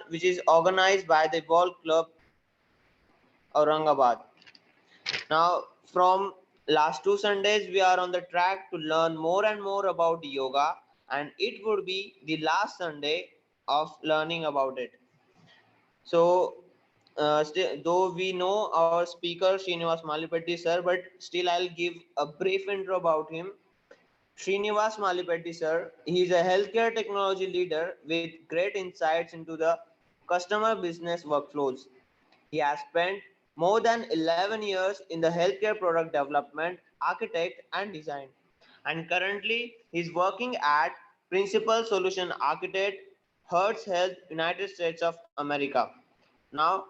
which is organized by the Ball Club Aurangabad. Now, from last 2 Sundays, we are on the track to learn more and more about yoga, and it would be the last Sunday of learning about it. So, though we know our speaker Sreenivas Mallipeddi sir, but still I'll give a brief intro about him. Sreenivas Mallipeddi sir, he is a healthcare technology leader with great insights into the customer business workflows. He has spent more than 11 years in the healthcare product development, architect, and design. And currently, he is working at Principal Solution Architect, Hertz Health, United States of America. Now,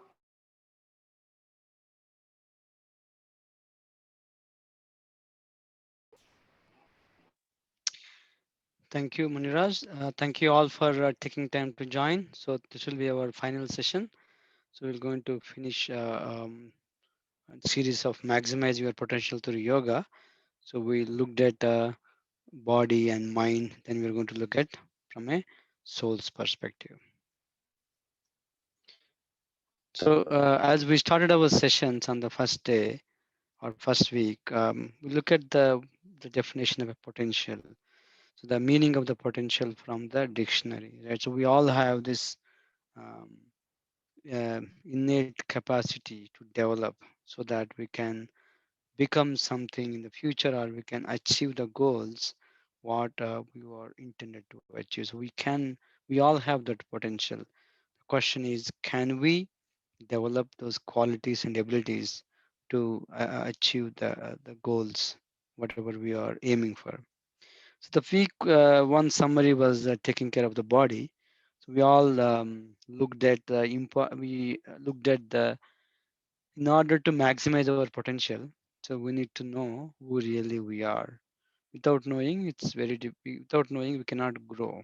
Thank you, Muniraj. Thank you all for taking time to join. So this will be our final session. So we're going to finish a series of maximize your potential through yoga. So we looked at body and mind. Then we're going to look at from a soul's perspective. So as we started our sessions on the first day or first week, we look at the definition of a potential. So the meaning of the potential from the dictionary, right? So we all have this um, innate capacity to develop so that we can become something in the future or we can achieve the goals what we were intended to achieve. So we all have that potential. The question is, can we develop those qualities and abilities to achieve the goals whatever we are aiming for? So the week one summary was taking care of the body. So we all looked at we looked at the in order to maximize our potential. So we need to know who really we are. Without knowing, it's very without knowing we cannot grow.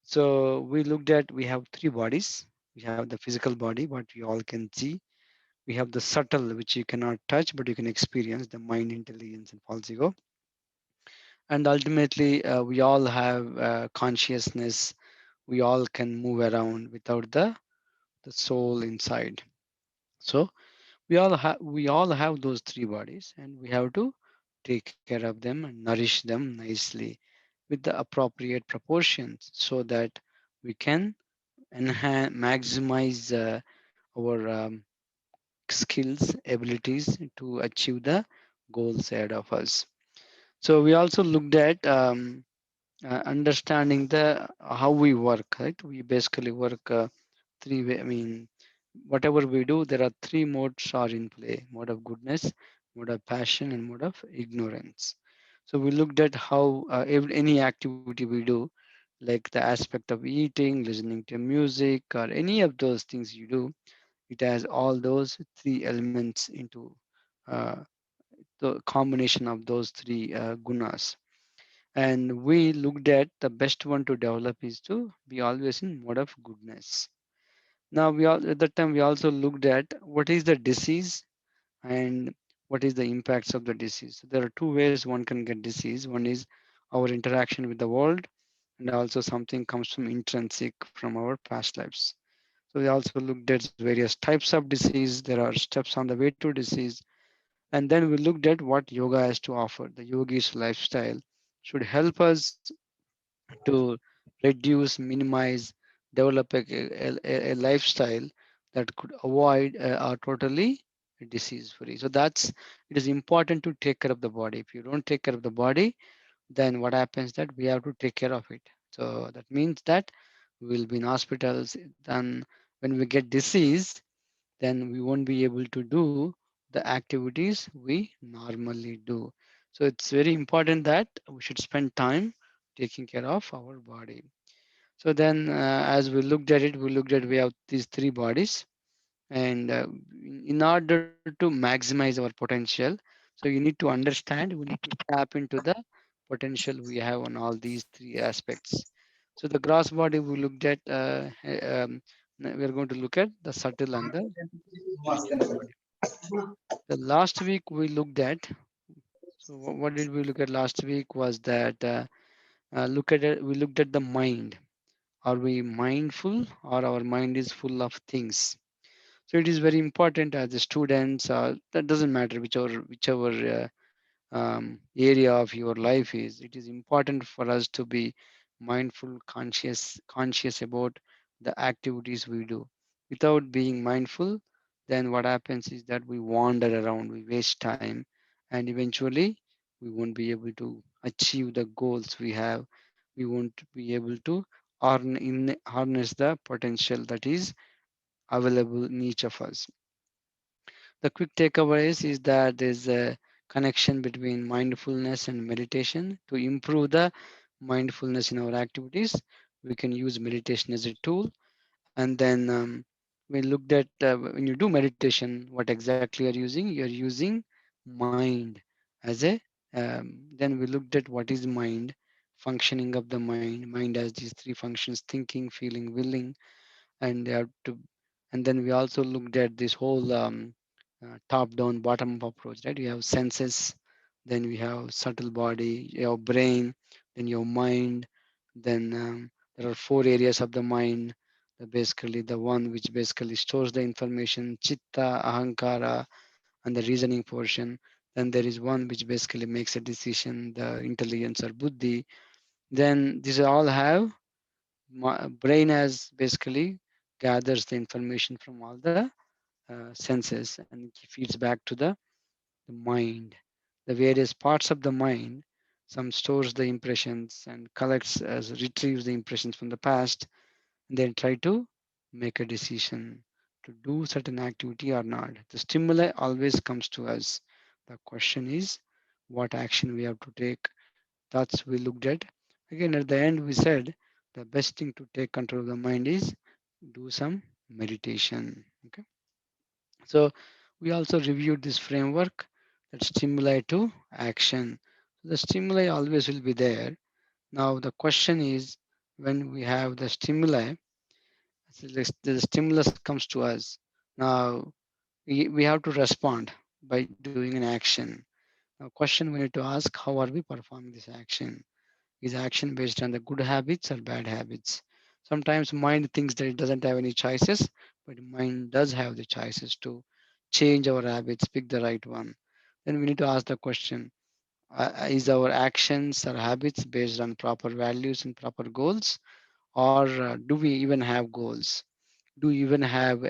So we looked at we have three bodies. We have the physical body, what we all can see. We have the subtle, which you cannot touch, but you can experience the mind, intelligence, and false ego. And ultimately, we all have consciousness. We all can move around without the soul inside. So we all have those three bodies, and we have to take care of them and nourish them nicely with the appropriate proportions so that we can enhance maximize our skills abilities to achieve the goals ahead of us. So we also looked at understanding the how we work, right? We basically work three way. I mean, whatever we do, there are three modes are in play: mode of goodness, mode of passion, and mode of ignorance. So we looked at how any activity we do, like the aspect of eating, listening to music, or any of those things you do, it has all those three elements into uh, the combination of those three gunas. And we looked at the best one to develop is to be always in mode of goodness. Now we all at that time we also looked at what is the disease and what is the impacts of the disease. So there are two ways one can get disease. One is our interaction with the world, and also something comes from intrinsic from our past lives. So we also looked at various types of disease. There are steps on the way to disease, and then we looked at what yoga has to offer. The yogi's lifestyle should help us to reduce, minimize, develop a lifestyle that could avoid or totally disease free. So that's it is important to take care of the body. If you don't take care of the body, then what happens that we have to take care of it. So that means that we will be in hospitals. Then when we get disease, then we won't be able to do the activities we normally do. So it's very important that we should spend time taking care of our body. So then, as we looked at it, we looked at we have these three bodies, and in order to maximize our potential, so you need to understand, we need to tap into the potential we have on all these three aspects. So the gross body we looked at, we are going to look at the subtle and the physical body. The last week we looked at. So what did we look at last week was that look at it. We looked at the mind. Are we mindful, or our mind is full of things? So it is very important as the students. That doesn't matter whichever area of your life is. It is important for us to be mindful, conscious about the activities we do. Without being mindful, then what happens is that we wander around, we waste time, and eventually we won't be able to achieve the goals we have. We won't be able to harness the potential that is available in each of us. The quick takeaways is that there's a connection between mindfulness and meditation. To improve the mindfulness in our activities, we can use meditation as a tool. And then we looked at when you do meditation, what exactly you're using? You're using mind as a. Then we looked at what is mind, functioning of the mind. Mind has these three functions: thinking, feeling, willing, and they have to. And then we also looked at this whole top down bottom up approach, right? You have senses, then we have subtle body, your brain, then your mind, then there are four areas of the mind. Basically the one which basically stores the information, chitta, ahankara, and the reasoning portion. Then there is one which basically makes a decision, the intelligence or buddhi. Then these all have brain as basically gathers the information from all the senses and it feeds back to the mind. The various parts of the mind, some stores the impressions and collects as retrieves the impressions from the past, and then try to make a decision to do certain activity or not. The stimuli always comes to us. The question is what action we have to take. That's we looked at. Again, at the end, we said the best thing to take control of the mind is do some meditation. Okay. So we also reviewed this framework that stimuli to action. The stimuli always will be there. Now the question is when we have the stimuli, so the stimulus comes to us. Now we have to respond by doing an action. Now question we need to ask, how are we performing this action? Is action based on the good habits or bad habits? Sometimes mind thinks that it doesn't have any choices, but mind does have the choices to change our habits, pick the right one. Then we need to ask the question, is our actions or habits based on proper values and proper goals? Or do we even have goals? Do we even have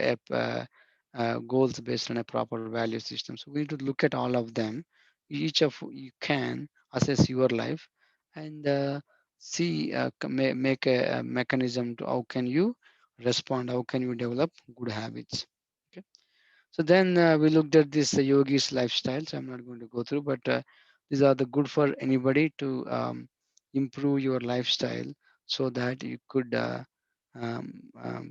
goals based on a proper value system? So we need to look at all of them. Each of you can assess your life and see make a mechanism to how can you respond, how can you develop good habits. Okay. So then we looked at this yogi's lifestyle. So I'm not going to go through, but these are the good for anybody to improve your lifestyle so that you could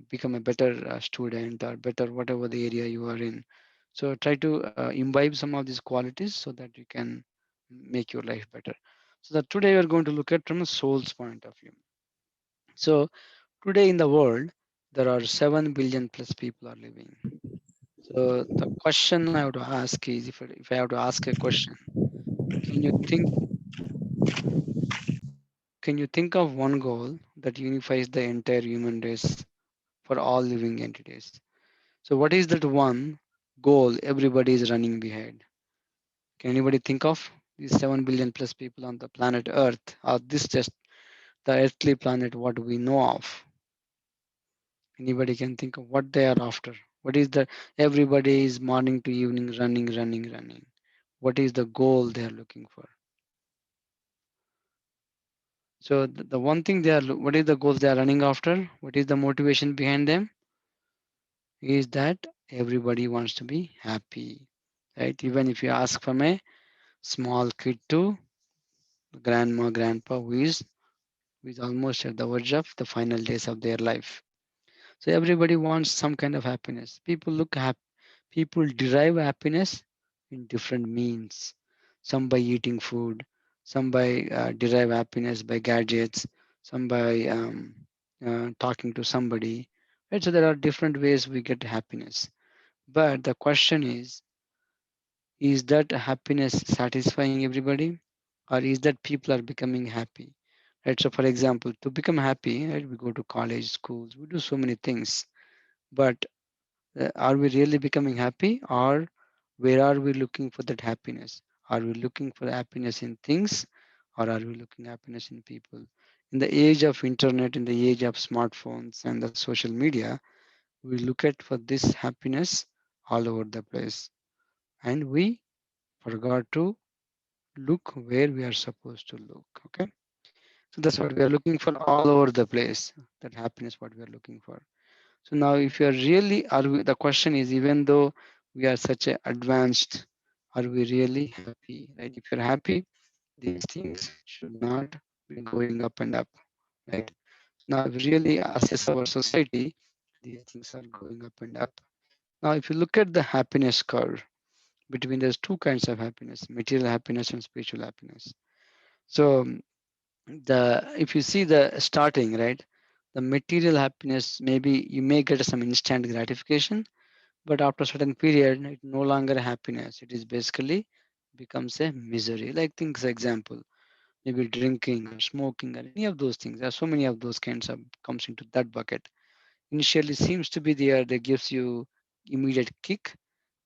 become a better student or better whatever the area you are in. So try to imbibe some of these qualities so that you can make your life better. So that today we are going to look at from a soul's point of view. So today in the world, there are 7 billion plus people are living. So the question I have to ask is, if I have to ask a question, can you think can you think of one goal that unifies the entire human race for all living entities? So what is that one goal everybody is running behind? Can anybody think of these 7 billion plus people on the planet Earth? Or this just the earthly planet what we know of? Anybody can think of what they are after? What is the everybody is morning to evening running? What is the goal they are looking for? So the one thing they are, what is the goals they are running after? What is the motivation behind them? Is that everybody wants to be happy, right? Even if you ask from a small kid to grandma, grandpa who is almost at the verge of the final days of their life. So everybody wants some kind of happiness. People look happy. People derive happiness in different means. Some by eating food, some by derive happiness by gadgets, some by talking to somebody. Right? So there are different ways we get happiness. But the question is that happiness satisfying everybody, or is that people are becoming happy? right? So for example, to become happy, right, we go to college, schools, we do so many things, but are we really becoming happy, or where are we looking for that happiness? Are we looking for happiness in things, or are we looking happiness in people? In the age of internet, in the age of smartphones and the social media, we look at for this happiness all over the place, and we forgot to look where we are supposed to look. Okay, so that's what we are looking for all over the place. That happiness, what we are looking for. So now, if you are really, are we, the question is, even though we are such a advanced, are we really happy? Right? If you're happy, these things should not be going up and up. Right? Now, if we really assess our society, these things are going up and up. Now, if you look at the happiness curve, between there's two kinds of happiness: material happiness and spiritual happiness. So the if you see the starting, right, the material happiness, maybe you may get some instant gratification, but after a certain period it no longer happiness, it is basically becomes a misery. Like things example, maybe drinking or smoking or any of those things. There are so many of those kinds of comes into that bucket. Initially seems to be there, that gives you immediate kick,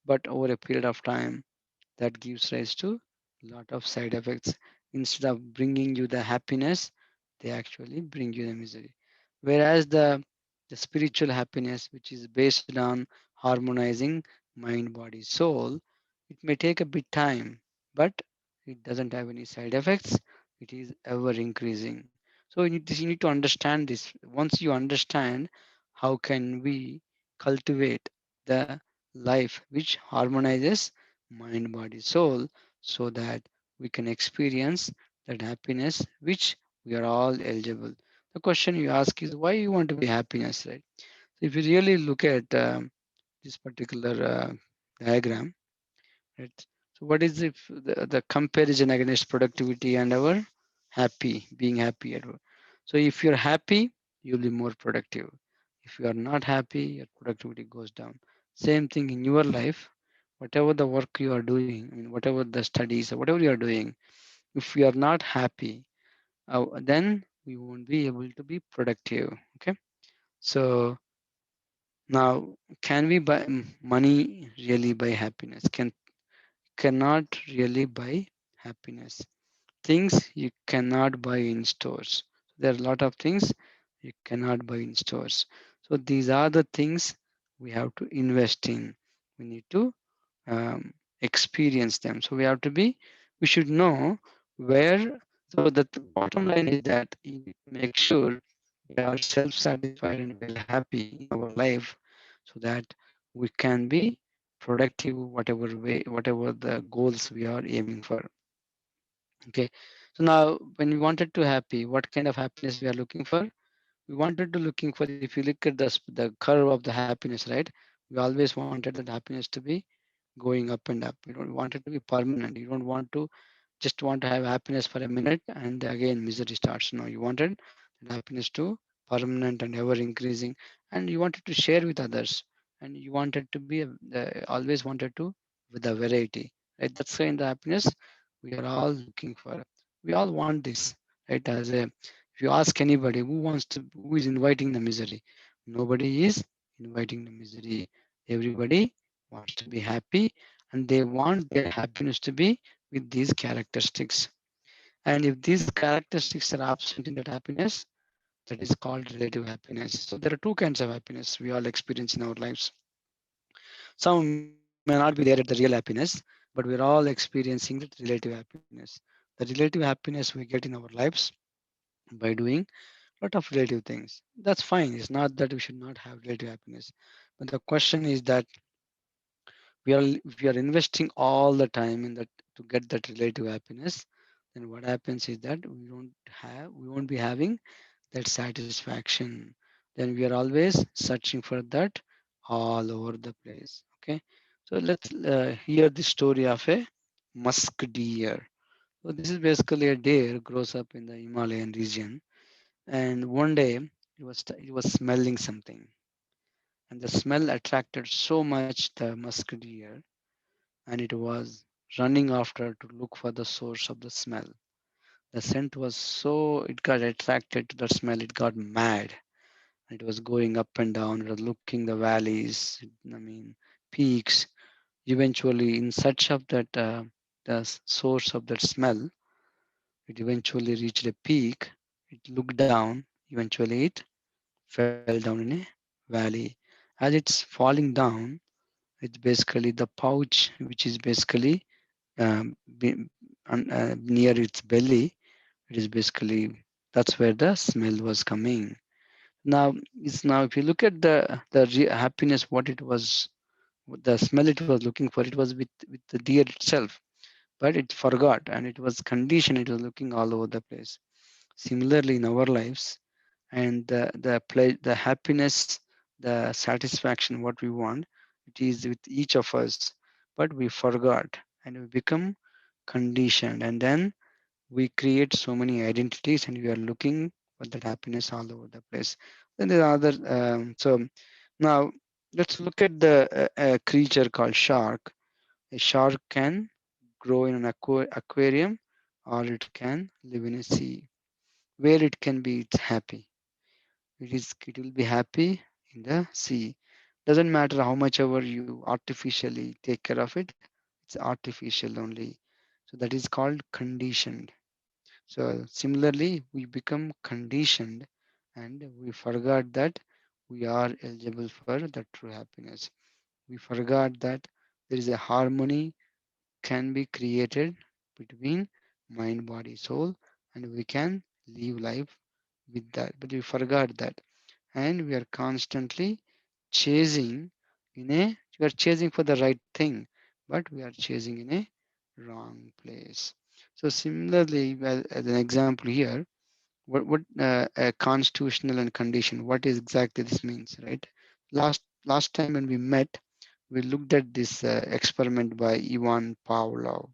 but over a period of time that gives rise to a lot of side effects. Instead of bringing you the happiness, they actually bring you the misery. Whereas the spiritual happiness, which is based on harmonizing mind, body, soul, it may take a bit time, but it doesn't have any side effects. It is ever increasing. So you need to understand this. Once you understand, how can we cultivate the life which harmonizes mind, body, soul, so that we can experience that happiness which we are all eligible. The question you ask is why you want to be happiness, right? So if you really look at this particular diagram, right? So what is the comparison against productivity and our happy, being happy at work? So if you're happy, you'll be more productive. If you are not happy, your productivity goes down. Same thing in your life, whatever the work you are doing, I mean, whatever the studies or whatever you are doing, if we are not happy, then we won't be able to be productive. Okay. So now, can we buy money really buy happiness? Cannot really buy happiness. Things you cannot buy in stores. There are a lot of things you cannot buy in stores. So these are the things we have to invest in. We need to experience them. So we should know where. So the bottom line is that you need to make sure we are self-satisfied and we are happy in our life, so that we can be productive, whatever way, whatever the goals we are aiming for. Okay. So now, when we wanted to happy, what kind of happiness we are looking for? We wanted to looking for, if you look at the curve of the happiness, right? We always wanted that happiness to be going up and up. You don't want it to be permanent. You don't want to just want to have happiness for a minute and again misery starts. No, you wanted that happiness to permanent and ever increasing, and you wanted to share with others, and you wanted to be always wanted to with a variety, right? That's kind of happiness we are all looking for. We all want this, right? As a, if you ask anybody who is inviting the misery, nobody is inviting the misery. Everybody wants to be happy, and they want their happiness to be with these characteristics. And if these characteristics are absent in that happiness, that is called relative happiness. So there are two kinds of happiness we all experience in our lives. Some may not be there at the real happiness, but we're all experiencing that relative happiness. The relative happiness we get in our lives by doing a lot of relative things. That's fine. It's not that we should not have relative happiness. But the question is that if we are investing all the time in that to get that relative happiness, then what happens is that we won't be having that satisfaction. Then we are always searching for that all over the place. Okay, so let's hear the story of a musk deer. So this is basically a deer grows up in the Himalayan region, and one day it was smelling something, and the smell attracted so much the musk deer, and it was running after to look for the source of the smell. The scent was so, it got attracted to the smell, it got mad. It was going up and down, it was looking the valleys, I mean, peaks. Eventually, in search of that, source of that smell, it eventually reached a peak. It looked down. Eventually, it fell down in a valley. As it's falling down, it's basically the pouch, which is basically near its belly. It is basically, that's where the smell was coming. Now, if you look at the happiness, what it was, the smell it was looking for, it was with the deer itself, but it forgot and it was conditioned. It was looking all over the place. Similarly, in our lives, and the happiness, the satisfaction, what we want, it is with each of us, but we forgot and we become conditioned, and then we create so many identities and we are looking for that happiness all over the place. Then there are other so now let's look at the a creature called shark. A shark can grow in an aquarium, or it can live in a sea. Where it can be, it's happy. It will be happy in the sea. Doesn't matter how much ever you artificially take care of it, it's artificial only. So that is called conditioned. So similarly, we become conditioned and we forgot that we are eligible for the true happiness. We forgot that there is a harmony can be created between mind, body, soul, and we can live life with that. But we forgot that, and we are constantly chasing we are chasing for the right thing, but we are chasing in a wrong place. So similarly, as an example here, what constitutional and condition, what is exactly this means, right? Last time when we met, we looked at this experiment by Ivan Pavlov.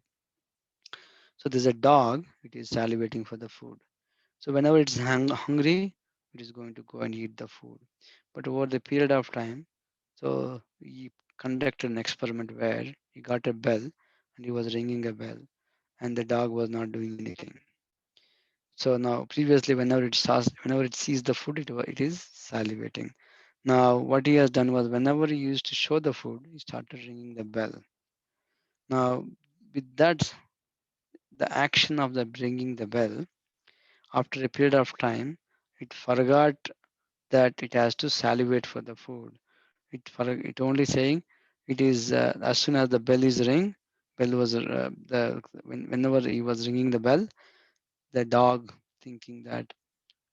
So there's a dog, it is salivating for the food. So whenever it's hungry, it is going to go and eat the food. But over the period of time, so he conducted an experiment where he got a bell and he was ringing a bell, and the dog was not doing anything. So now previously, whenever it sees the food, it is salivating. Now what he has done was, whenever he used to show the food, he started ringing the bell. Now with that, the action of the ringing the bell, after a period of time, it forgot that it has to salivate for the food. It only saying it is as soon as the bell is ring, bell was whenever he was ringing the bell, the dog thinking that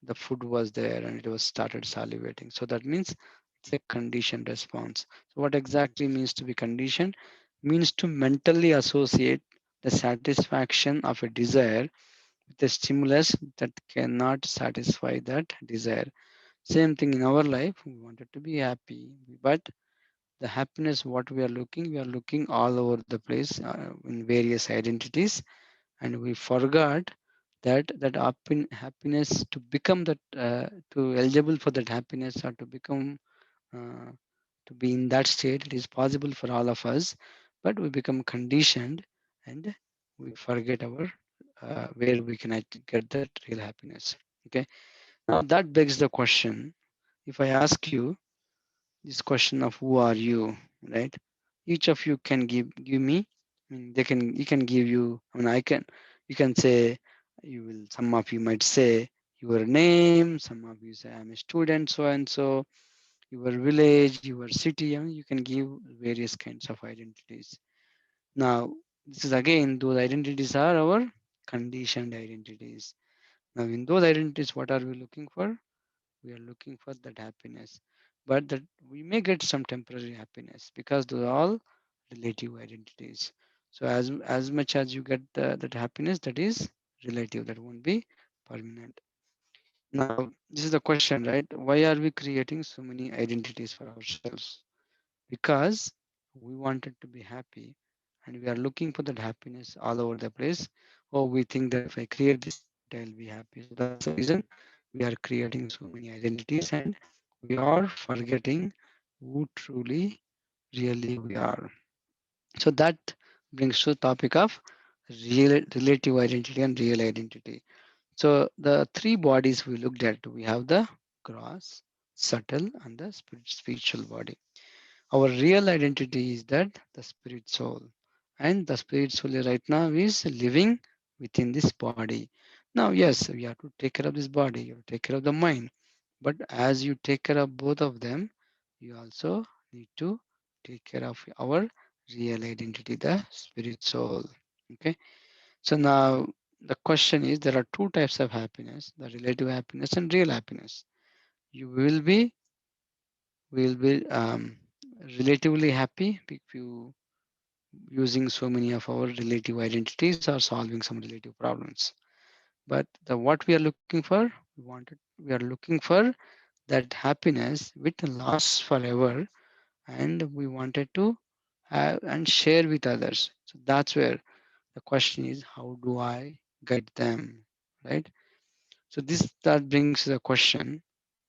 the food was there and it was started salivating. So that means it's a conditioned response. So what exactly means to be conditioned? Means to mentally associate the satisfaction of a desire with a stimulus that cannot satisfy that desire. Same thing in our life. We wanted to be happy, but the happiness what we are looking all over the place in various identities, and we forgot that happiness, to become that to eligible for that happiness, or to become uh, to be in that state, it is possible for all of us, but we become conditioned and we forget our where we can actually get that real happiness. Okay, now that begs the question, if I ask you this question of who are you, right? Each of you can give me, I mean, you can give you, I mean, I can, you can say, you will, some of you might say your name, some of you say I'm a student so and so, your village, your city, I mean, you can give various kinds of identities. Now this is again, those identities are our conditioned identities. Now in those identities, what are we looking for? We are looking for that happiness, but that we may get some temporary happiness, because those are all relative identities. So as much as you get that happiness, that is relative, that won't be permanent. Now this is the question, right? Why are we creating so many identities for ourselves? Because we wanted to be happy, and we are looking for that happiness all over the place. Or we think that if I create this identity, I'll be happy. So that's the reason we are creating so many identities, and we are forgetting who truly, really we are. So that brings to the topic of relative identity and real identity. So the three bodies we looked at, we have the gross, subtle, and the spiritual body. Our real identity is that the spirit soul, and the spirit soul right now is living within this body. Now, yes, we have to take care of this body, you have to take care of the mind, but as you take care of both of them, you also need to take care of our real identity, the spirit soul. Okay, so now the question is, there are two types of happiness: the relative happiness and real happiness. You will be relatively happy if you using so many of our relative identities or solving some relative problems. But the what we are looking for, we are looking for that happiness which lasts forever, and we wanted to have and share with others. So that's where the question is, how do I get them, right? So this that brings the question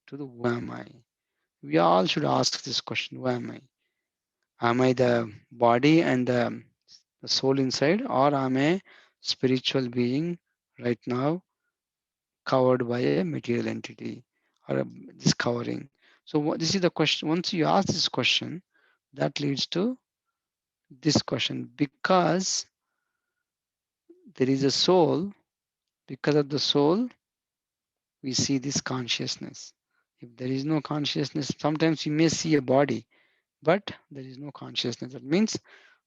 to the who am I? We all should ask this question: who am I? Am I the body and the soul inside, or am I spiritual being right now covered by a material entity or this covering? So this is the question. Once you ask this question, that leads to this question: because there is a soul, because of the soul, we see this consciousness. If there is no consciousness, sometimes you may see a body, but there is no consciousness. That means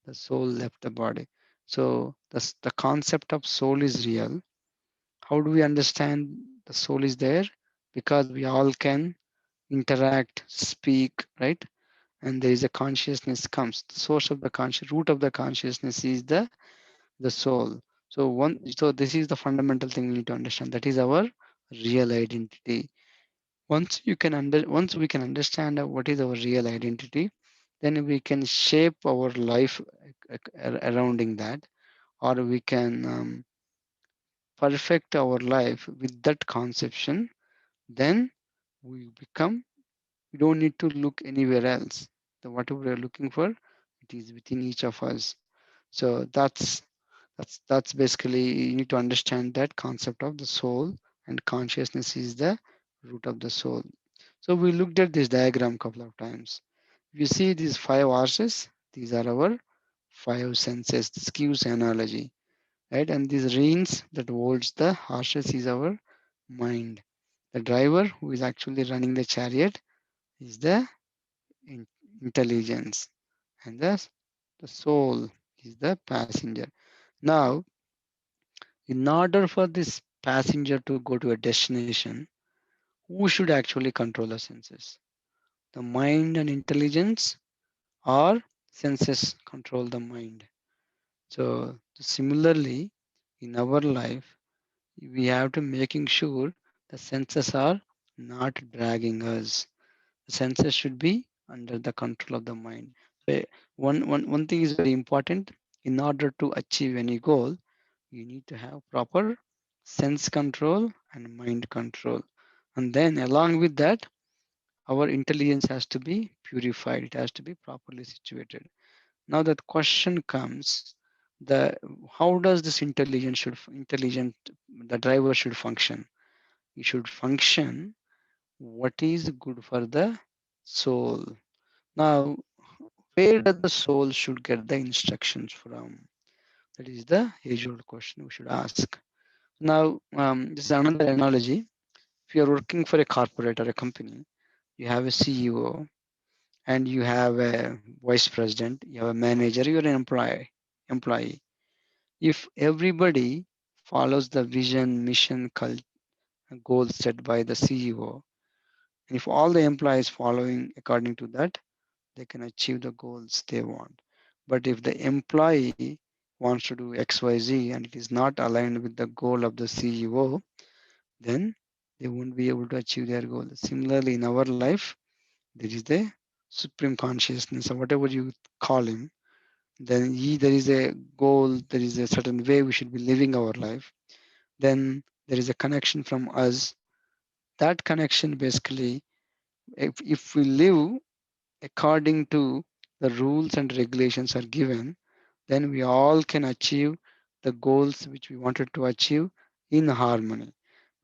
the soul left the body. So the concept of soul is real. How do we understand the soul is there? Because we all can interact, speak, right? And there is a consciousness comes. The source of the conscious root of the consciousness is the soul. So this is the fundamental thing we need to understand. That is our real identity. Once we can understand what is our real identity, then we can shape our life arounding that, or we can perfect our life with that conception. Then we become, we don't need to look anywhere else. The whatever we're looking for, it is within each of us. So that's basically, you need to understand that concept of the soul, and consciousness is the root of the soul. So we looked at this diagram couple of times. You see these five horses, these are our five senses. This gives analogy, right? And these reins that holds the horses is our mind. The driver who is actually running the chariot is the in- intelligence, and the soul is the passenger. Now, in order for this passenger to go to a destination, who should actually control the senses? The mind and intelligence, or senses control the mind? So similarly, in our life, we have to making sure the senses are not dragging us. The senses should be under the control of the mind. So one thing is very important. In order to achieve any goal, you need to have proper sense control and mind control. And then along with that, our intelligence has to be purified. It has to be properly situated. Now that question comes, the how does this intelligent the driver should function? He should function what is good for the soul. Now, where does the soul should get the instructions from? That is the age-old question we should ask. Now, this is another analogy. If you are working for a corporate or a company, you have a CEO and you have a vice president, you have a manager, you're an employee. If everybody follows the vision, mission, goals set by the CEO, and if all the employees following according to that, they can achieve the goals they want. But if the employee wants to do XYZ and it is not aligned with the goal of the CEO, then they won't be able to achieve their goal. Similarly, in our life, there is the supreme consciousness or whatever you call him. Then there is a goal, there is a certain way we should be living our life. Then there is a connection from us. That connection basically, if we live according to the rules and regulations are given, then we all can achieve the goals which we wanted to achieve in harmony.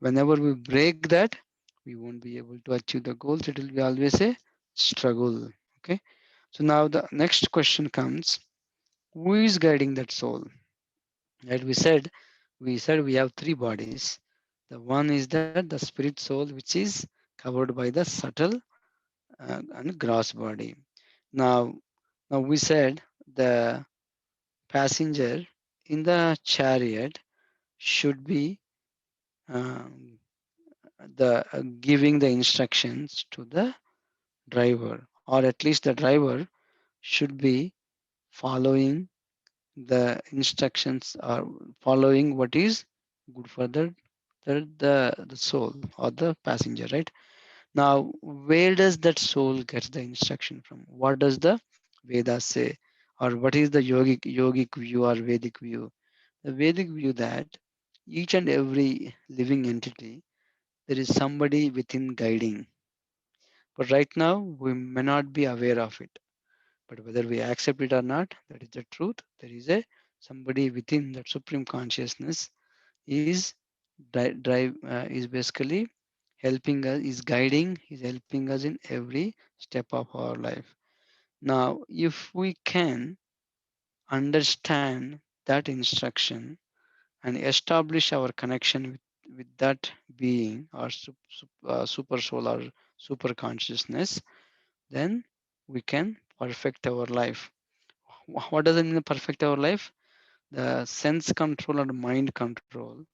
Whenever we break that, we won't be able to achieve the goals. It will be always a struggle. Okay. So now the next question comes: who is guiding that soul? Right? We said we have three bodies. The one is that the spirit soul, which is covered by the subtle and gross body. Now, now we said the passenger in the chariot should be um, the giving the instructions to the driver, or at least the driver should be following the instructions or following what is good for the soul or the passenger, right? Now, where does that soul get the instruction from? What does the Vedas say? Or what is the yogic view or Vedic view? The Vedic view that each and every living entity, there is somebody within guiding. But right now, we may not be aware of it. But whether we accept it or not, that is the truth. There is a somebody within that supreme consciousness is is basically helping us, is guiding, is helping us in every step of our life. Now, if we can understand that instruction and establish our connection with that being or super soul or super consciousness, then we can perfect our life. What does it mean perfect our life? The sense control and mind control,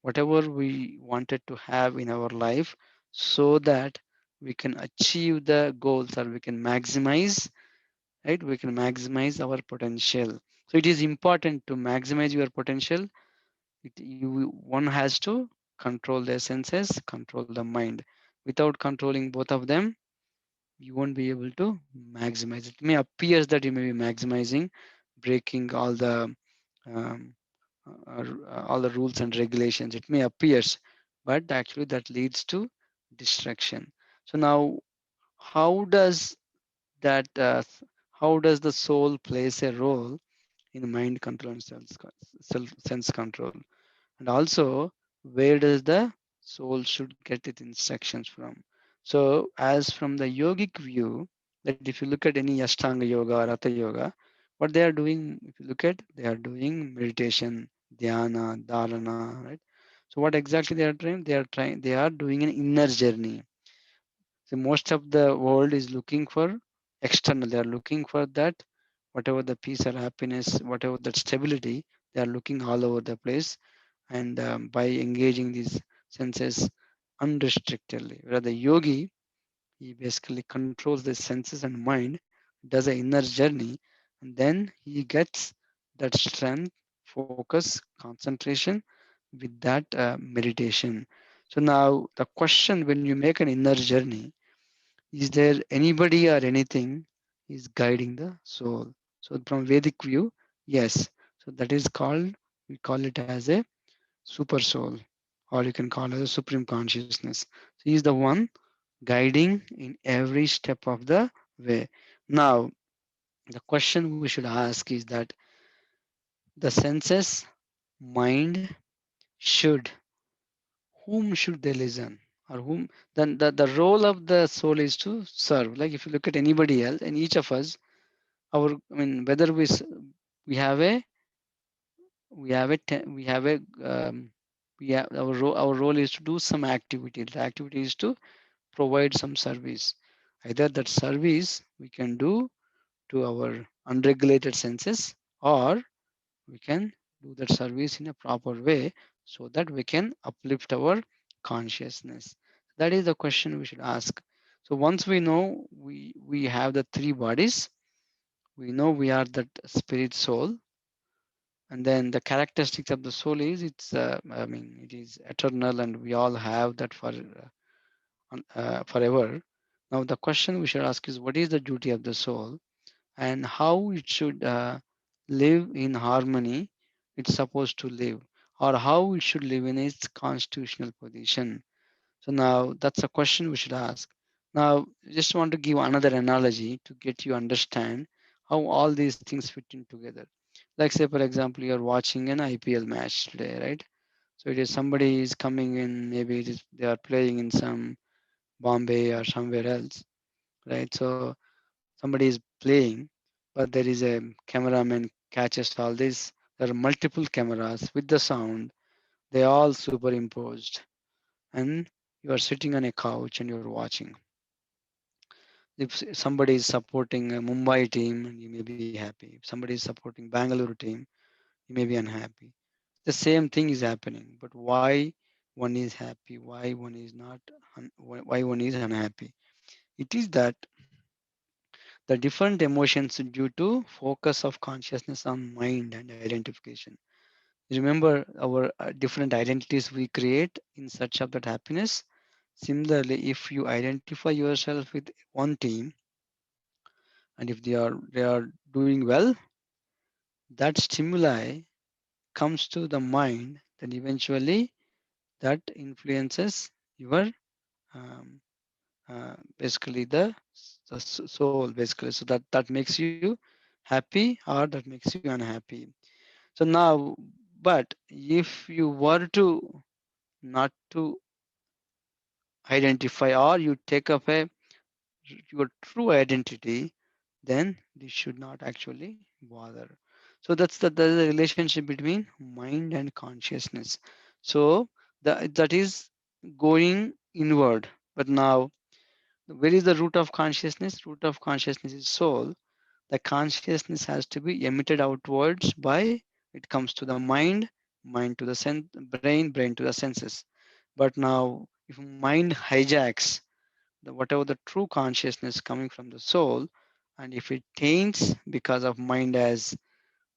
whatever we wanted to have in our life, so that we can achieve the goals or we can maximize, right? We can maximize our potential. So it is important to maximize your potential. One has to control their senses, control the mind. Without controlling both of them, you won't be able to maximize. It may appear that you may be maximizing, breaking um, all the rules and regulations. It may appears, but actually that leads to distraction. So now, how does that? How does the soul plays a role in mind control and self sense control? And also, where does the soul should get its instructions from? So as from the yogic view, that if you look at any ashtanga yoga or hatha yoga, what they are doing, if you look at, they are doing meditation, dhyana, dharana, right? So what exactly they are trying? They are doing an inner journey. So most of the world is looking for external. They are looking for that, whatever the peace or happiness, whatever that stability, they are looking all over the place. And by engaging these senses unrestrictedly. Whereas the yogi, he basically controls the senses and mind, does an inner journey, and then he gets that strength, focus, concentration with that meditation. So now the question, when you make an inner journey, is there anybody or anything is guiding the soul? So from Vedic view, yes. So that is called, we call it as a super soul, or you can call it a supreme consciousness. So he is the one guiding in every step of the way. Now, the question we should ask is that the senses, mind should, whom should they listen? Or whom, then the role of the soul is to serve. Like if you look at anybody else and each of us, our, I mean, whether we have a, we have a, we have our role is to do some activity. The activity is to provide some service. Either that service we can do to our unregulated senses, or we can do that service in a proper way so that we can uplift our consciousness. That is the question we should ask. So once we know we have the three bodies, we know we are that spirit soul, and then the characteristics of the soul is it's I mean it is eternal and we all have that for forever. Now the question we should ask is what is the duty of the soul and how it should live in harmony it's supposed to live, or how it should live in its constitutional position. So now that's a question we should ask. Now I just want to give another analogy to get you understand how all these things fit in together. Like say for example you're watching an IPL match today, right? So it is somebody is coming in, maybe it is they are playing in some Bombay or somewhere else, right? So somebody is playing, but there is a cameraman catches all this. There are multiple cameras with the sound. They all superimposed, and you are sitting on a couch and you're watching. If somebody is supporting a Mumbai team, you may be happy. If somebody is supporting Bangalore team, you may be unhappy. The same thing is happening, but why one is happy, why one is not, why one is unhappy? It is that the different emotions due to focus of consciousness on mind and identification. Remember our different identities we create in search of that happiness. Similarly, if you identify yourself with one team, and if they are doing well, that stimuli comes to the mind, then eventually that influences your um, basically the soul basically. So that makes you happy or that makes you unhappy. So now, but if you were to not to identify or you take up a your true identity, then this should not actually bother. So that's the relationship between mind and consciousness. So that is going inward. But now, where is the root of consciousness? Root of consciousness is soul. The consciousness has to be emitted outwards by it comes to the mind, mind to the brain, brain to the senses. But now, if mind hijacks whatever the true consciousness coming from the soul, and if it taints because of mind as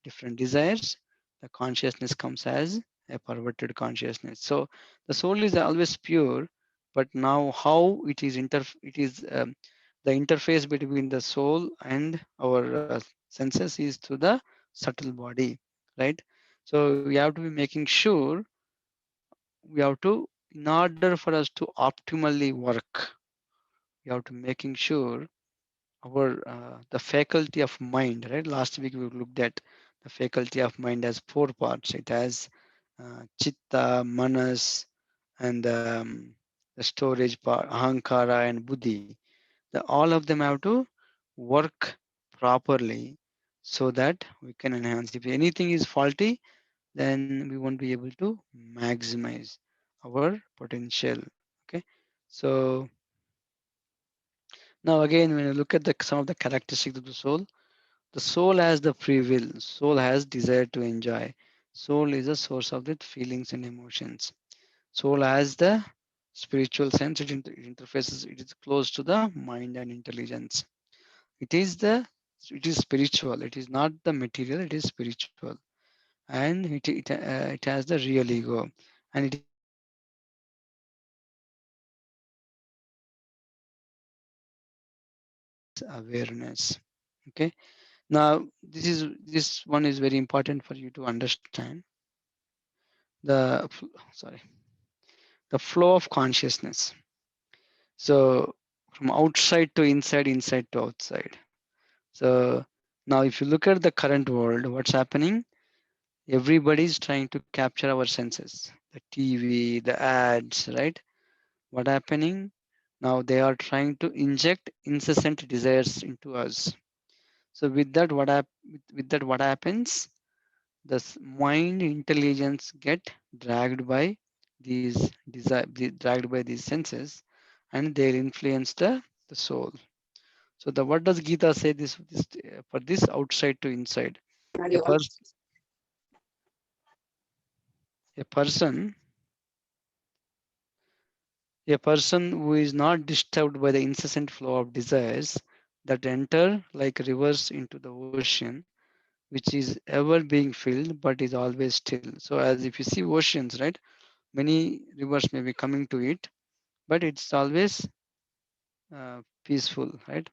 different desires, the consciousness comes as a perverted consciousness. So the soul is always pure, but now how it is the interface between the soul and our senses is through the subtle body, right? So we have to be making sure we have to, in order for us to optimally work, we have to making sure our the faculty of mind, right? Last week we looked at the faculty of mind as four parts. It has chitta, manas, and the storage part, ahankara and buddhi. All of them have to work properly so that we can enhance. If anything is faulty, then we won't be able to maximize our potential. Okay, so now again, when you look at some of the characteristics of the soul has the free will. Soul has desire to enjoy. Soul is a source of the feelings and emotions. Soul has the spiritual sense. It interfaces. It is close to the mind and intelligence. It is it is spiritual. It is not the material. It is spiritual, and it has the real ego, and it is aware. Awareness. Okay. Now this one is very important for you to understand sorry, the flow of consciousness. So from outside to inside, inside to outside. So now if you look at the current world, what's happening? Everybody is trying to capture our senses. The TV, the ads, right? What happening? Now they are trying to inject incessant desires into us. So with that what happens? The mind intelligence get dragged by dragged by these senses, and they'll influence the soul. So the what does Gita say this for this outside to inside? A person a person a person who is not disturbed by the incessant flow of desires that enter like rivers into the ocean, which is ever being filled but is always still. So as if you see oceans, right? Many rivers may be coming to it, but it's always peaceful, right?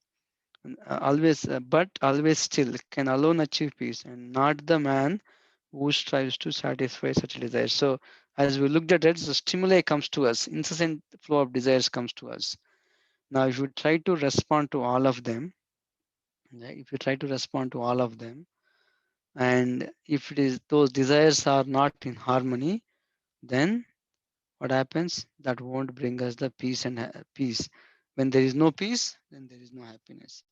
Always, but always still can alone achieve peace, and not the man who strives to satisfy such desires. So, as we looked at it, the stimuli comes to us, incessant flow of desires comes to us. Now, if you try to respond to all of them, right, if you try to respond to all of them, and if it is those desires are not in harmony, then what happens? That won't bring us the peace and peace. When there is no peace, then there is no happiness.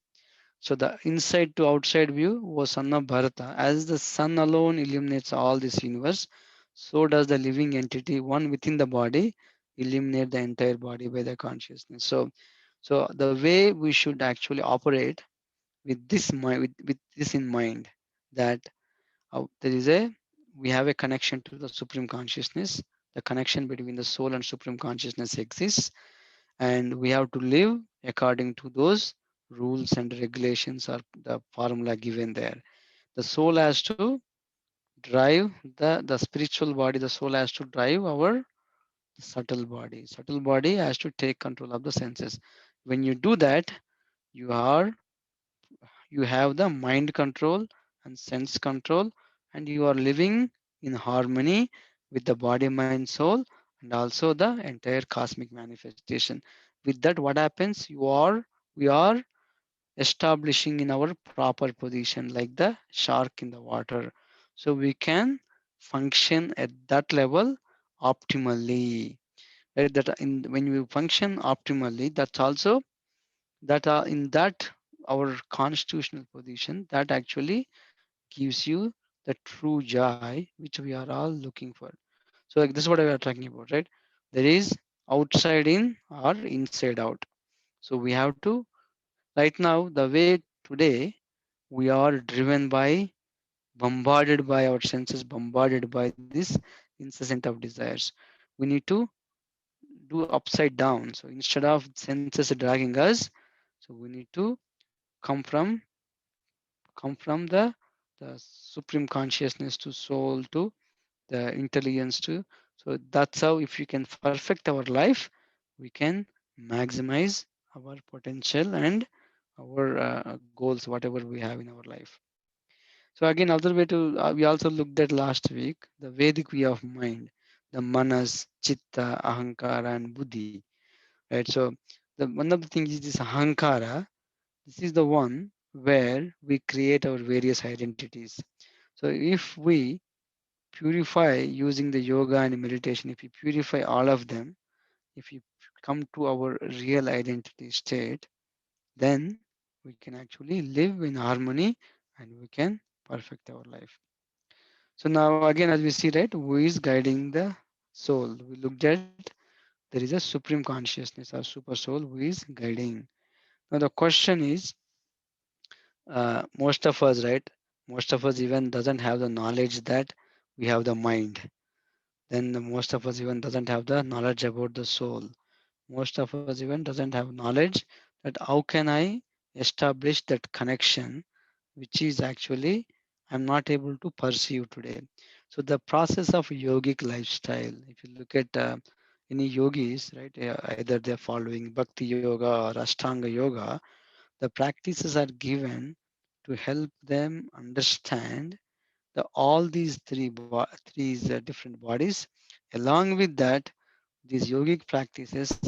So the inside to outside view was son of Bharata. As the sun alone illuminates all this universe, so does the living entity, one within the body, illuminate the entire body by the consciousness. So the way we should actually operate with this mind, with this in mind, that there is a we have a connection to the supreme consciousness. The connection between the soul and supreme consciousness exists, and we have to live according to those rules and regulations or the formula given there. The soul has to drive the spiritual body. The soul has to drive our subtle body. Subtle body has to take control of the senses. When you do that, you are you have the mind control and sense control, and you are living in harmony with the body, mind, soul, and also the entire cosmic manifestation. With that, what happens? We are establishing in our proper position like the shark in the water, so we can function at that level optimally, right? That in when we function optimally, that's also that are in that our constitutional position, that actually gives you the true joy which we are all looking for. So like, this is what we are talking about, right? There is outside in or inside out. So we have to, right now, the way today we are driven by, bombarded by our senses, bombarded by this incessant of desires. We need to do upside down. So instead of senses dragging us, so we need to come from the supreme consciousness to soul to the intelligence to. So that's how, if we can perfect our life, we can maximize our potential and our goals, whatever we have in our life. So again, other way to we also looked at last week the Vedic way of mind, the manas, chitta, ahankara, and buddhi. Right. So the one of the things is this ahankara. This is the one where we create our various identities. So if we purify using the yoga and meditation, if we purify all of them, if you come to our real identity state, then we can actually live in harmony and we can perfect our life. So now again, as we see, right, who is guiding the soul? We looked at there is a supreme consciousness or super soul who is guiding. Now the question is, most of us, right? Most of us even doesn't have the knowledge that we have the mind. Then most of us even doesn't have the knowledge about the soul. Most of us even doesn't have knowledge that how can I establish that connection, which is actually I'm not able to perceive today. So the process of yogic lifestyle, if you look at any yogis, right, either they're following bhakti yoga or ashtanga yoga, the practices are given to help them understand all these three different bodies. Along with that, these yogic practices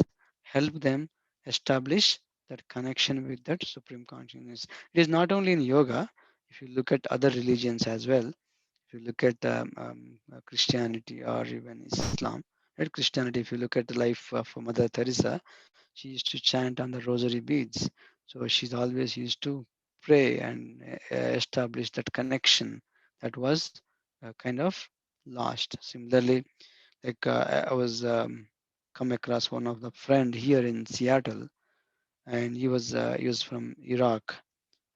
help them establish that connection with that supreme consciousness. It is not only in yoga. If you look at other religions as well, if you look at Christianity or even Islam, right? Christianity, if you look at the life of Mother Teresa, she used to chant on the rosary beads. So she's always used to pray and establish that connection that was kind of lost. Similarly, like I was come across one of the friend here in Seattle, and he was from Iraq,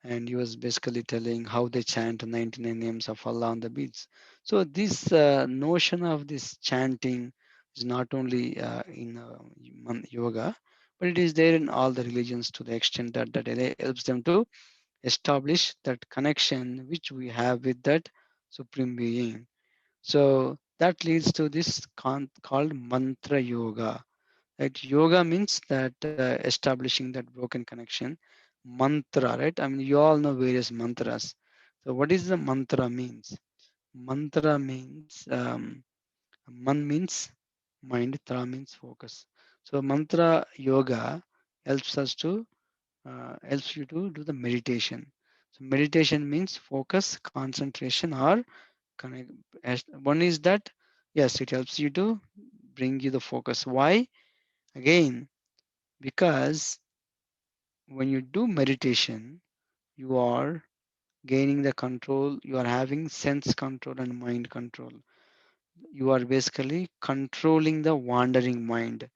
and he was basically telling how they chant 99 names of Allah on the beads. So this notion of this chanting is not only in yoga, but it is there in all the religions to the extent that it helps them to establish that connection which we have with that supreme being. So that leads to this called mantra yoga. Right? Yoga means that establishing that broken connection. Mantra, right? I mean, you all know various mantras. So what is the mantra means? Mantra means man means mind, tra means focus. So mantra yoga helps us to helps you to do the meditation. So meditation means focus, concentration, or connect. One is that Yes, it helps you to bring you the focus. Why? Again, because when you do meditation, you are gaining the control, you are having sense control and mind control. You are basically controlling the wandering mind.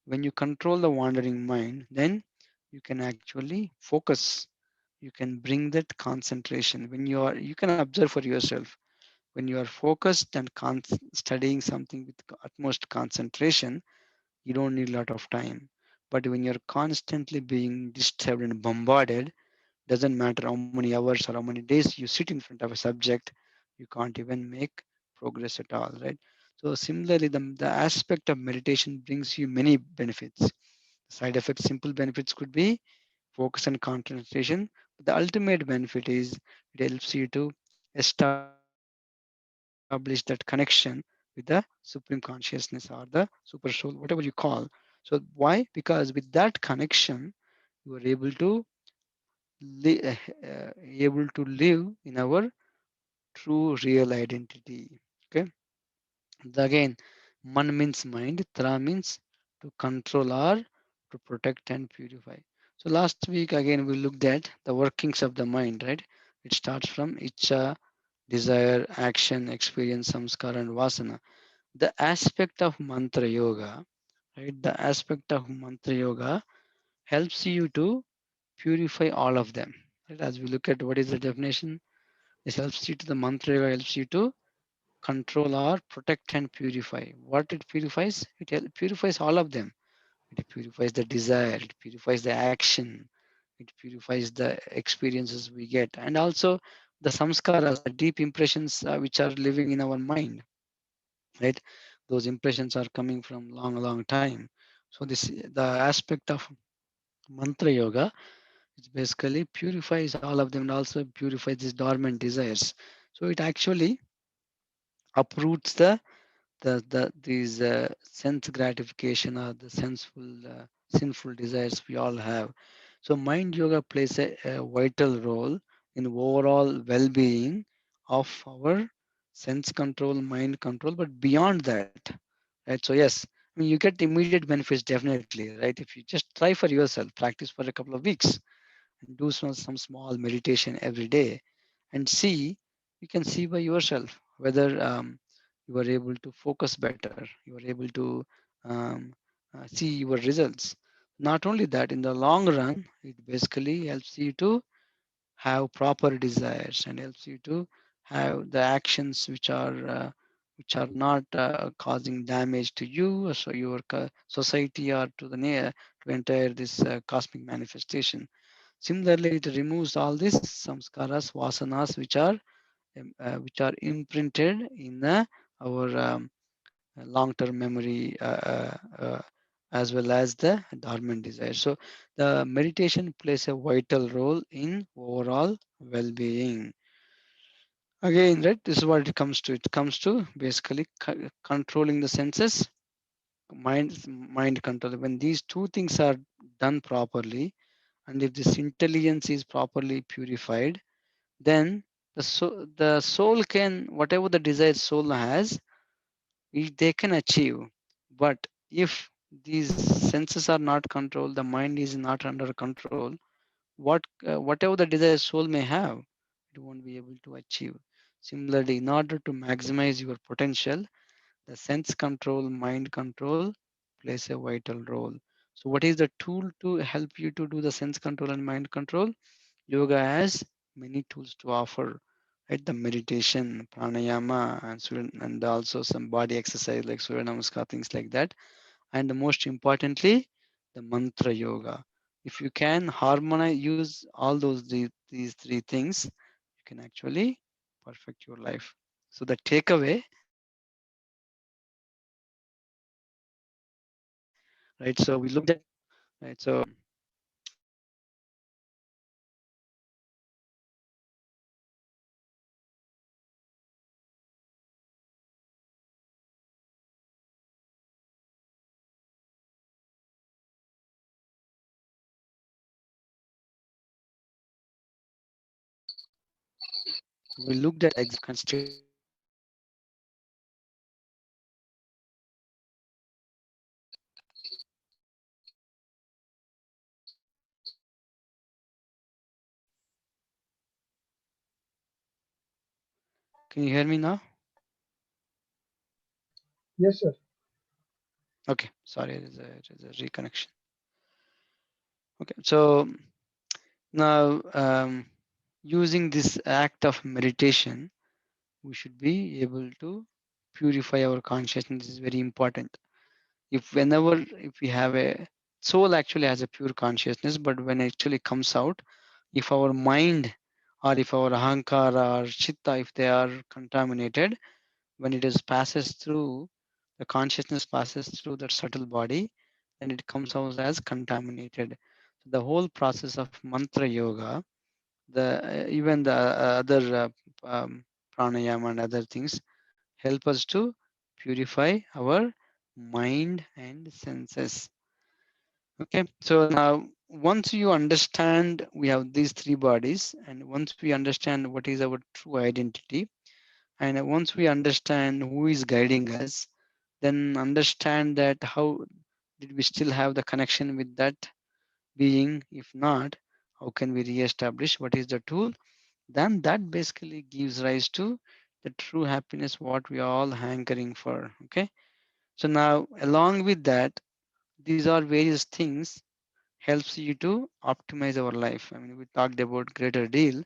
When you control the wandering mind, then you can actually focus. You can bring that concentration. When you can observe for yourself. When you are focused and studying something with utmost concentration, you don't need a lot of time. But when you're constantly being disturbed and bombarded, doesn't matter how many hours or how many days you sit in front of a subject, you can't even make progress at all, right? So similarly, the aspect of meditation brings you many benefits. Side effects, simple benefits could be focus and concentration. But the ultimate benefit is it helps you to establish that connection with the supreme consciousness or the super soul, whatever you call. So why? Because with that connection, you are able to live in our true real identity. Okay. Again, man means mind, tra means to control or to protect and purify. So last week again we looked at the workings of the mind, right? It starts from icha, desire, action, experience, samskara, and vasana. The aspect of mantra yoga, right? The aspect of mantra yoga helps you to purify all of them. Right? As we look at what is the definition, this helps you to the mantra yoga helps you to control or protect and purify. What it purifies? It purifies all of them. It purifies the desire, it purifies the action, it purifies the experiences we get, and also the samskaras, the deep impressions which are living in our mind, right? Those impressions are coming from long, long time. So this the aspect of mantra yoga, it basically purifies all of them and also purifies these dormant desires. So it actually uproots the these sense gratification or the sinful desires we all have. So mind yoga plays a vital role in overall well-being of our sense control, mind control, but beyond that, right? So yes, I mean you get immediate benefits definitely, right? If you just try for yourself, practice for a couple of weeks and do some small meditation every day and see, you can see by yourself whether you are able to focus better, you are able to um, see your results. Not only that, in the long run it basically helps you to have proper desires and helps you to have the actions which are not causing damage to you or so your society or to the near to entire this cosmic manifestation. Similarly, it removes all these samskaras, vasanas, which are imprinted in our long-term memory, as well as the dormant desire. So, the meditation plays a vital role in overall well-being. Again, right? This is what it comes to. It comes to basically controlling the senses, mind control. When these two things are done properly, and if this intelligence is properly purified, then the soul can, whatever the desire soul has, they can achieve. But if these senses are not controlled, the mind is not under control, whatever the desire soul may have, it won't be able to achieve. Similarly, in order to maximize your potential, the sense control, mind control plays a vital role. So what is the tool to help you to do the sense control and mind control? Yoga has many tools to offer, right? The meditation, pranayama, and also some body exercise like Surya Namaskar, things like that. And most importantly, the mantra yoga. If you can harmonize, use all these three things, you can actually perfect your life. So the takeaway, right? So we looked at, right? So we looked at constraints, right? So Can you hear me now? Yes, sir. Okay, sorry, there's a reconnection. Okay, so now using this act of meditation, we should be able to purify our consciousness. This is very important. If we have a soul actually has a pure consciousness, but when it actually comes out, if our mind or if our ahankara or chitta, if they are contaminated, when it is passes through the consciousness passes through that subtle body, then it comes out as contaminated. So the whole process of mantra yoga, the even the other pranayama and other things help us to purify our mind and senses. Okay, so now once you understand we have these three bodies, and once we understand what is our true identity, and once we understand who is guiding us, then understand that how did we still have the connection with that being? If not, how can we re-establish what is the tool? Then that basically gives rise to the true happiness what we are all hankering for. Okay, so now along with that, these are various things helps you to optimize our life. I mean, we talked about greater deal.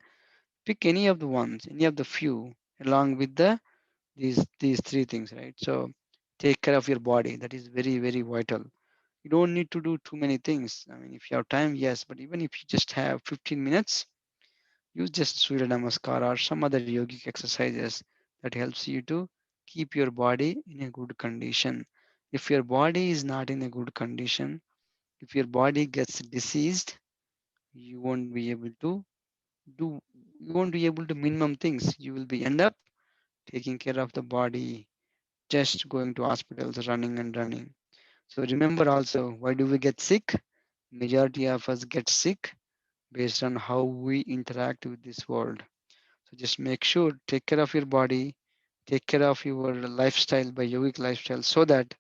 Pick any of the ones, any of the few, along with these three things, right? So take care of your body. That is very very vital. You don't need to do too many things. I mean, if you have time, yes, but even if you just have 15 minutes, use just Surya Namaskar or some other yogic exercises that helps you to keep your body in a good condition. If your body is not in a good condition, if your body gets diseased, you won't be able to do you won't be able to minimum things. You will be end up taking care of the body, just going to hospitals, running and running. So remember also, why do we get sick? Majority of us get sick based on how we interact with this world. So just make sure take care of your body, take care of your lifestyle by yogic lifestyle, so that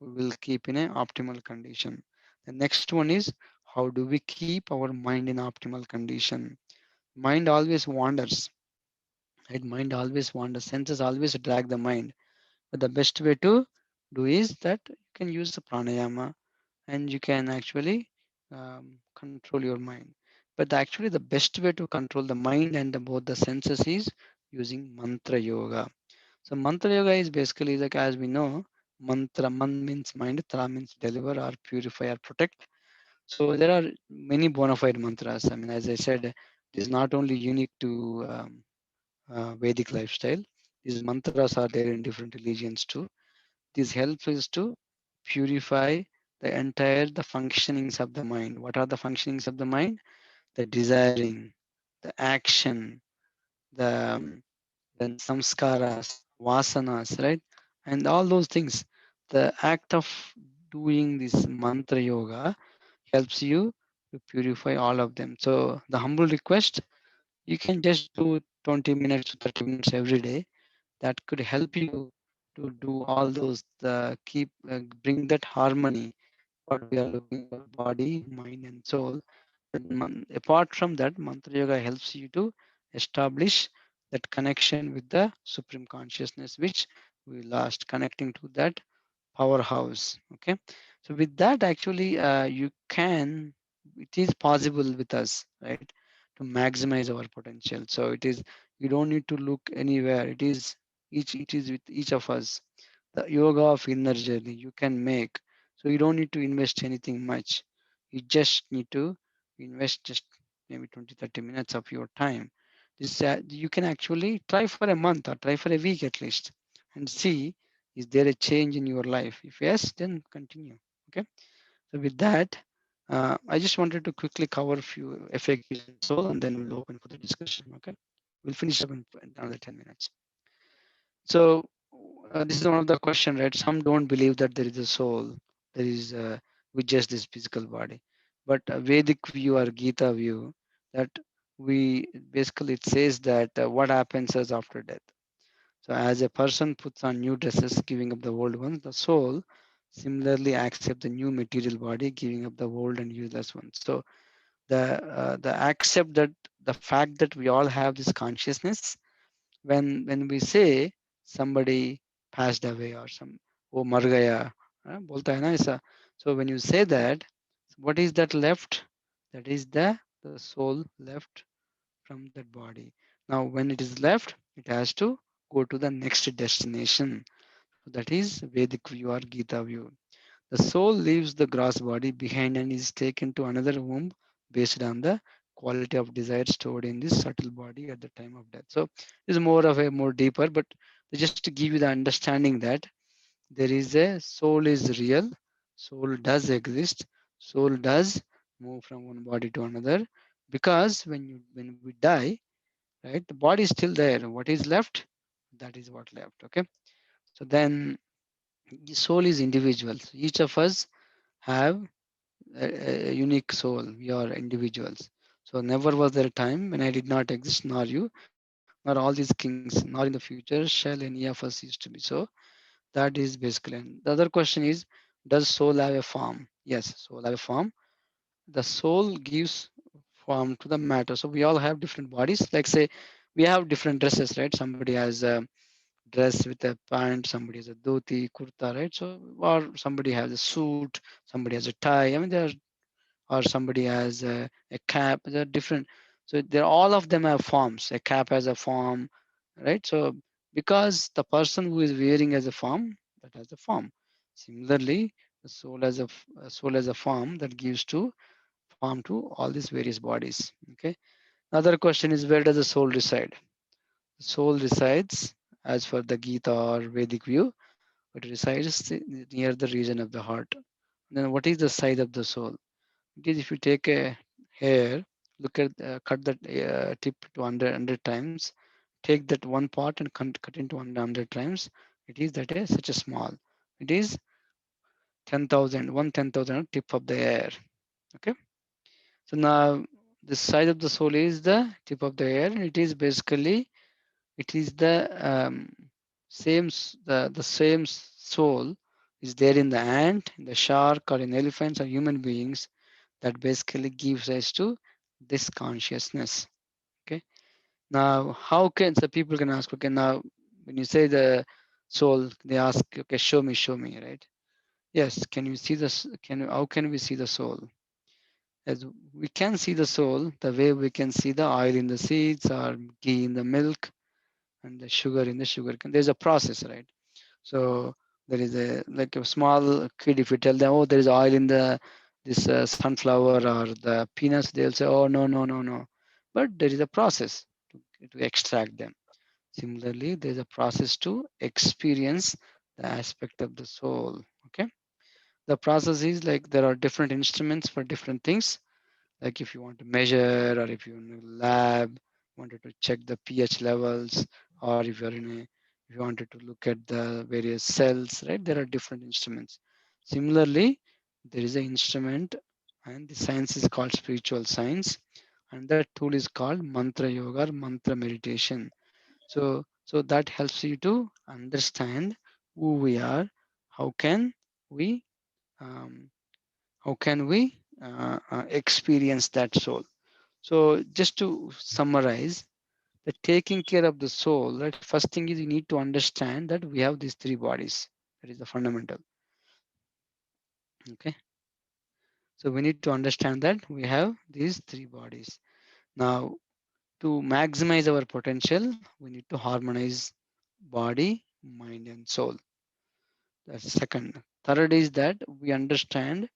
we will keep in an optimal condition. The next one is, how do we keep our mind in optimal condition? Mind always wanders, right? Mind always wanders. Senses always drag the mind. But the best way to do is that you can use the pranayama, and you can actually control your mind. But actually, the best way to control the mind and both the senses is using mantra yoga. So mantra yoga is basically like, as we know, mantra, man means mind, tra means deliver or purify or protect. So there are many bona fide mantras. I mean, as I said, it is not only unique to Vedic lifestyle. These mantras are there in different religions too. This helps us to purify the functionings of the mind. What are the functionings of the mind? The desiring, the action, the then samskaras, vasanas, right? And all those things. The act of doing this mantra yoga helps you to purify all of them. So the humble request, you can just do 20 minutes to 30 minutes every day. That could help you to do all those, keep bring that harmony what we are looking, our body, mind and soul. Then apart from that, mantra yoga helps you to establish that connection with the supreme consciousness, which we lost, connecting to that powerhouse. Okay, so with that actually you can, it is possible with us, right, to maximize our potential. So it is, you don't need to look anywhere. It is it is with each of us. The yoga of inner journey you can make. So you don't need to invest anything much. You just need to invest just maybe 20-30 minutes of your time. This you can actually try for a month or try for a week at least, and see, is there a change in your life? If yes, then continue. Okay. So with that, I just wanted to quickly cover a few FAQs and so, and then we'll open for the discussion. Okay. We'll finish up in another 10 minutes. So this is one of the question, right? Some don't believe that there is a soul. There is with just this physical body. But Vedic view or Gita view, that we basically, it says that what happens is after death. So as a person puts on new dresses, giving up the old ones, the soul similarly accept the new material body, giving up the old and useless ones. So the accept that the fact that we all have this consciousness, when we say somebody passed away or some वो मर गया, बोलता है ना ऐसा. So when you say that, what is that left? That is the soul left from that body. Now when it is left, it has to go to the next destination. So that is Vedic view or Gita view. The soul leaves the gross body behind and is taken to another womb based on the quality of desire stored in this subtle body at the time of death. So this is more of a more deeper, but just to give you the understanding that there is a soul is real, soul does exist, soul does move from one body to another, because when we die, right, the body is still there. What is left? That is what left. Okay. So then the soul is individual. So each of us have a unique soul. We are individuals. So never was there a time when I did not exist, nor you, nor all these kings, nor in the future shall any of us used to be. So that is basically. And the other question is, does soul have a form? Yes, soul have a form. The soul gives form to the matter. So we all have different bodies. Like say, we have different dresses, right? Somebody has a dress with a pant, somebody has a dhoti, kurta, right? So or somebody has a suit, somebody has a tie. I mean, there are, or somebody has a cap. They're different. So they're all of them have forms. A cap has a form, right? So because the person who is wearing as a form, that has a form. Similarly, the soul has a soul has a form that gives to form to all these various bodies. Okay. Another question is, where does the soul reside? The soul resides, as for the Gita or Vedic view, it resides near the region of the heart. Then what is the size of the soul? It is if you take a hair, look at cut that tip to 100 times, take that one part and cut into 100 times. It is that such a small. It is 10,000, 1/10,000 tip of the air. Okay. So now the size of the soul is the tip of the air, and it is basically it is the the same soul is there in the ant, in the shark, or in elephants or human beings that basically gives us to this consciousness. Okay. Now, how can so people can ask? Okay, now when you say the soul, they ask, okay, show me, right? Yes. Can you see this? Can how can we see the soul? As we can see the soul, the way we can see the oil in the seeds or ghee in the milk and the sugar in the sugar cane. There's a process, right? So there is a like a small kid. If you tell them, oh, there is oil in the this sunflower or the peanuts, they'll say, oh, no, no, no, no. But there is a process to extract them. Similarly, there's a process to experience the aspect of the soul. Okay, the process is like there are different instruments for different things, like if you want to measure or if you're in a lab, wanted to check the pH levels, or if you're in a if you wanted to look at the various cells, right? There are different instruments. Similarly, there is an instrument, and the science is called spiritual science, and that tool is called mantra yoga or mantra meditation. So that helps you to understand who we are, how can we um, experience that soul. So just to summarize, the taking care of the soul, right? First thing is you need to understand that we have these three bodies. That is the fundamental. Okay. So we need to understand that we have these three bodies. Now, to maximize our potential, we need to harmonize body, mind, and soul. That's second. Third is that we understand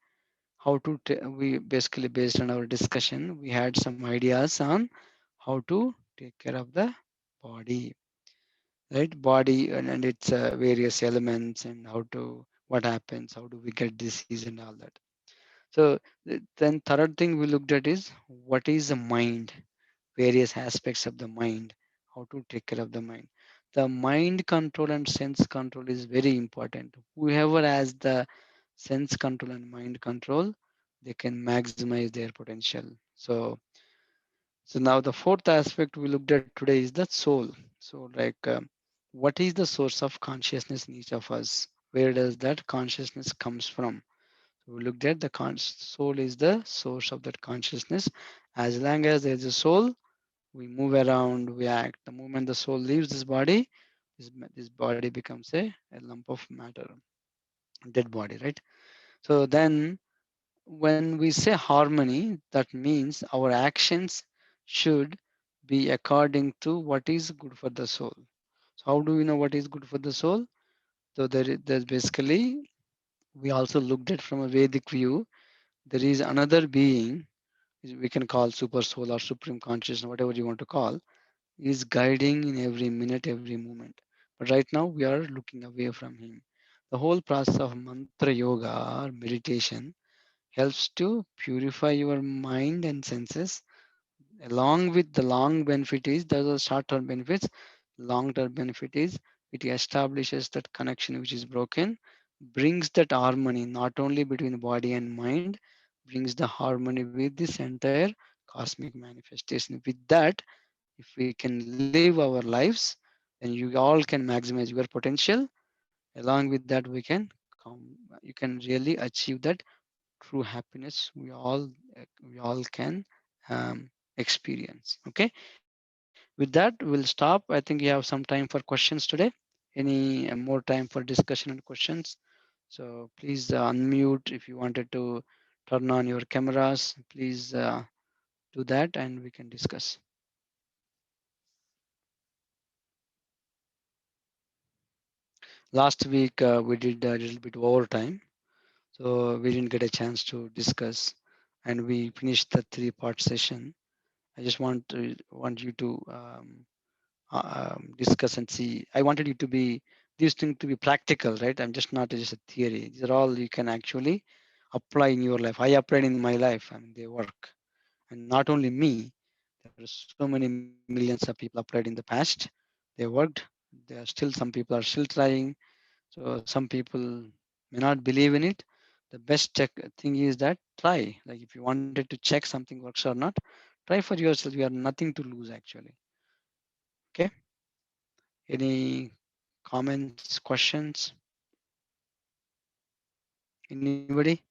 how to we basically based on our discussion we had some ideas on how to take care of the body, right? Body and its various elements, and how to what happens, how do we get disease and all that. So then third thing we looked at is what is the mind, various aspects of the mind, how to take care of the mind. The mind control and sense control is very important. Whoever has the sense control and mind control, they can maximize their potential. So now the fourth aspect we looked at today is the soul. So like what is the source of consciousness in each of us? Where does that consciousness comes from? So we looked at the soul is the source of that consciousness. As long as there is a soul, we move around, we act. The moment the soul leaves this body, this body becomes a lump of matter, dead body, right? So then when we say harmony, that means our actions should be according to what is good for the soul. So how do we know what is good for the soul? So there's basically, we also looked at from a Vedic view. There is another being, we can call super soul or supreme consciousness, whatever you want to call, is guiding in every minute, every moment. But right now we are looking away from him. The whole process of mantra yoga or meditation helps to purify your mind and senses. Along with the long benefit is, there's a short-term benefits. Long-term benefit is it establishes that connection which is broken, brings that harmony not only between body and mind, brings the harmony with this entire cosmic manifestation. With that, if we can live our lives, then you all can maximize your potential. Along with that, you can really achieve that true happiness we all can experience. Okay, with that we'll stop. I think you have some time for questions today. Any more time for discussion and questions? So please unmute if you wanted to turn on your cameras. Please do that and we can discuss. Last week we did a little bit overtime, so we didn't get a chance to discuss, and we finished the three-part session. I just want you to discuss and see. I wanted you to be these things to be practical, right? I'm just not just a theory. These are all you can actually apply in your life. I applied in my life. I mean, they work, and not only me. There are so many millions of people applied in the past. They worked. There are still some people are still trying. So some people may not believe in it. The best thing is that try. Like if you wanted to check something works or not, try for yourself. You have nothing to lose actually. Okay. Any comments, questions? Anybody?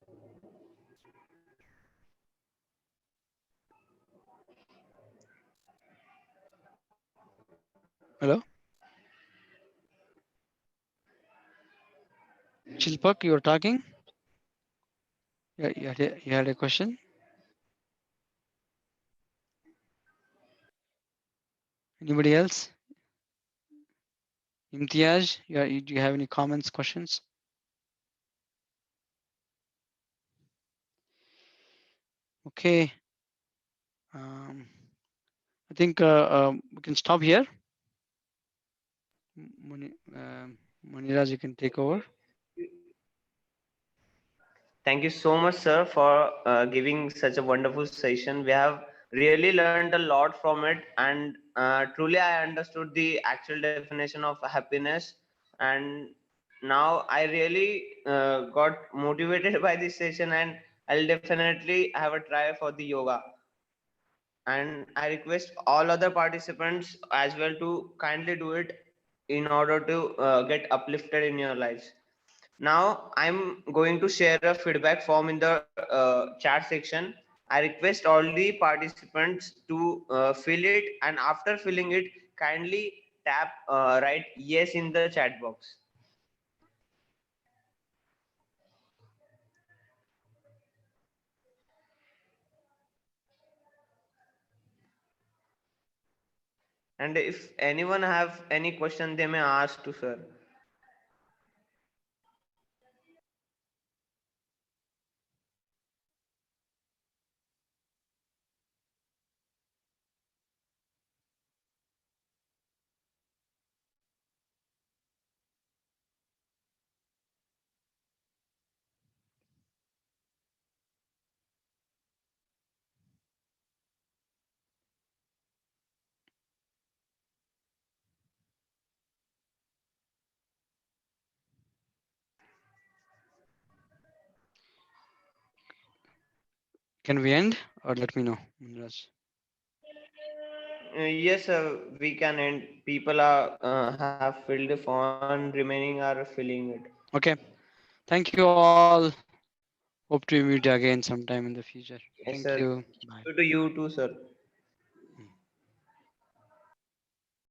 Hello? Shilpak, you were talking? Yeah, you had a question? Anybody else? Imtiaz, do you have any comments, questions? Okay. Um, I think we can stop here. Muniraj, you can take over. Thank you so much, sir, for giving such a wonderful session. We have really learned a lot from it, and truly, I understood the actual definition of happiness. And now I really got motivated by this session, and I'll definitely have a try for the yoga. And I request all other participants as well to kindly do it in order to get uplifted in your lives. Now I'm going to share a feedback form in the chat section. I request all the participants to fill it, and after filling it, kindly tap write yes in the chat box. And if anyone have any question, they may ask to sir. Can we end or let me know, Muniraj? Yes, we can end. People are have filled the form, remaining are filling it. Okay. Thank you all. Hope to meet you again sometime in the future. Yes, Thank sir. you. Bye. To you too, sir.